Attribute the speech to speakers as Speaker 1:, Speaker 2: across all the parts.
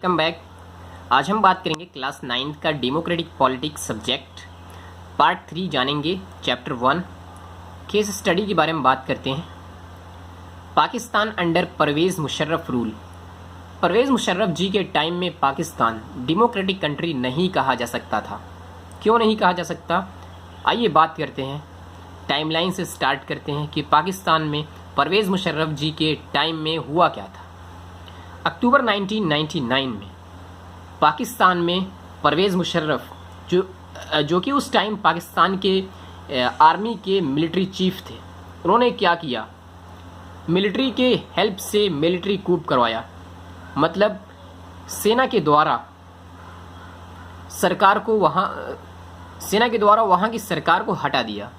Speaker 1: Welcome back. आज हम बात करेंगे क्लास 9 का डेमोक्रेटिक पॉलिटिक्स सब्जेक्ट पार्ट 3 जानेंगे। चैप्टर 1 केस स्टडी के बारे में बात करते हैं। Pakistan under Pervez Musharraf rule. परवेज़ मुशर्रफ जी के टाइम में पाकिस्तान डेमोक्रेटिक कंट्री नहीं कहा जा सकता था। क्यों नहीं कहा जा सकता, आइए बात करते हैं। टाइमलाइन से स्टार्ट करते हैं कि पाकिस्तान में परवेज़ मुशर्रफ जी के टाइम में हुआ क्या था। अक्टूबर 1999 में पाकिस्तान में परवेज़ मुशर्रफ जो कि उस टाइम पाकिस्तान के आर्मी के मिलिट्री चीफ थे, उन्होंने क्या किया, मिलिट्री के हेल्प से मिलिट्री कूप करवाया। मतलब सेना के द्वारा वहाँ की सरकार को हटा दिया।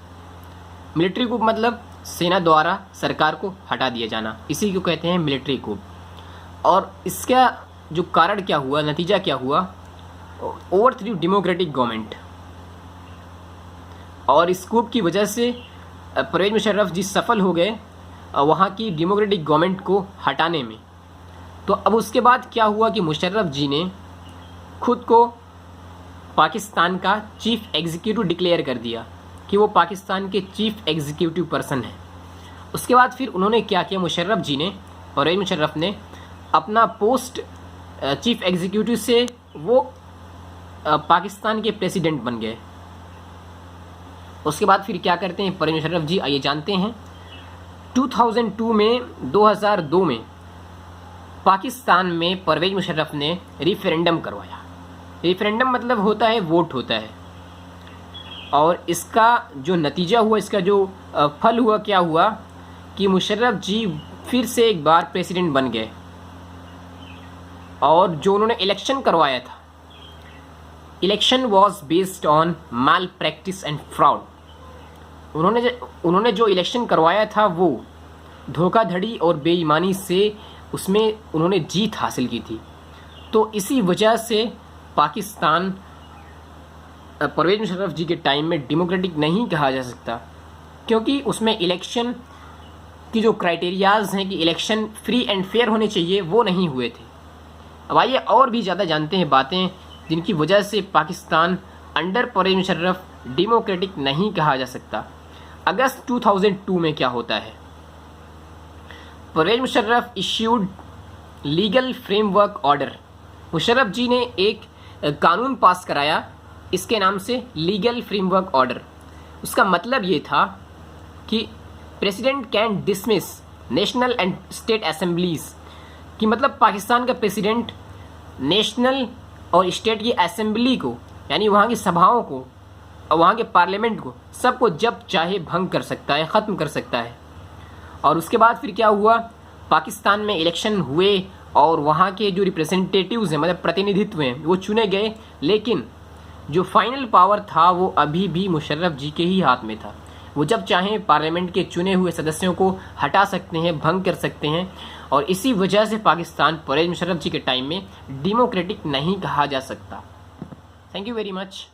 Speaker 1: मिलिट्री कूप मतलब सेना द्वारा सरकार को हटा दिया जाना, इसी को कहते हैं मिलिट्री कूप। और इसका जो कारण क्या हुआ, नतीजा क्या हुआ, ओवरथ्रू डेमोक्रेटिक गवर्नमेंट। और इस कूप की वजह से परवेज़ मुशर्रफ जी सफल हो गए वहाँ की डेमोक्रेटिक गवर्नमेंट को हटाने में। तो अब उसके बाद क्या हुआ कि मुशर्रफ जी ने खुद को पाकिस्तान का चीफ एग्जीक्यूटिव डिक्लेयर कर दिया कि वो पाकिस्तान के चीफ एग्जीक्यूटिव पर्सन है। उसके बाद फिर उन्होंने क्या किया, मुशर्रफ जी ने, परवेज़ मुशर्रफ ने अपना पोस्ट चीफ एग्जीक्यूटिव से वो पाकिस्तान के प्रेसिडेंट बन गए। उसके बाद फिर क्या करते हैं परवेज़ मुशर्रफ जी, आइए जानते हैं। 2002 में पाकिस्तान में परवेज़ मुशर्रफ ने रेफरेंडम करवाया। रेफरेंडम मतलब होता है वोट होता है। और इसका जो नतीजा हुआ, इसका जो फल हुआ, क्या हुआ कि मुशर्रफ जी फिर से एक बार प्रेसिडेंट बन गए। और जो उन्होंने इलेक्शन करवाया था, election was based on mall practice and fraud. उन्होंने जो इलेक्शन करवाया था वो धोखाधड़ी और बेईमानी से उसमें उन्होंने जीत हासिल की थी। तो इसी वजह से पाकिस्तान परवेज़ मुशर्रफ जी के टाइम में डेमोक्रेटिक नहीं कहा जा सकता, क्योंकि उसमें इलेक्शन की जो क्राइटेरियाज़ हैं कि इलेक्शन फ्री एंड फेयर होने चाहिए, वो नहीं हुए थे। अब आइए और भी ज़्यादा जानते हैं बातें जिनकी वजह से पाकिस्तान अंडर परवेज़ मुशर्रफ डेमोक्रेटिक नहीं कहा जा सकता। अगस्त 2002 में क्या होता है, Pervez Musharraf issued legal framework order. Musharraf ji ने एक कानून पास कराया, इसके नाम से लीगल फ्रेमवर्क ऑर्डर। उसका मतलब ये था कि president can dismiss national and state assemblies, कि मतलब पाकिस्तान का प्रेसिडेंट नेशनल और स्टेट की असेंबली को, यानी वहाँ की सभाओं को और वहाँ के पार्लियामेंट को, सबको जब चाहे भंग कर सकता है, ख़त्म कर सकता है। और उसके बाद फिर क्या हुआ, पाकिस्तान में इलेक्शन हुए और वहाँ के जो रिप्रेजेंटेटिव्स हैं, मतलब प्रतिनिधित्व हैं, वो चुने गए। लेकिन जो फाइनल पावर था वो अभी भी मुशर्रफ जी के ही हाथ में था। वो जब चाहें पार्लियामेंट के चुने हुए सदस्यों को हटा सकते हैं, भंग कर सकते हैं। और इसी वजह से पाकिस्तान परवेज़ मुशर्रफ जी के टाइम में डेमोक्रेटिक नहीं कहा जा सकता। Thank you very much.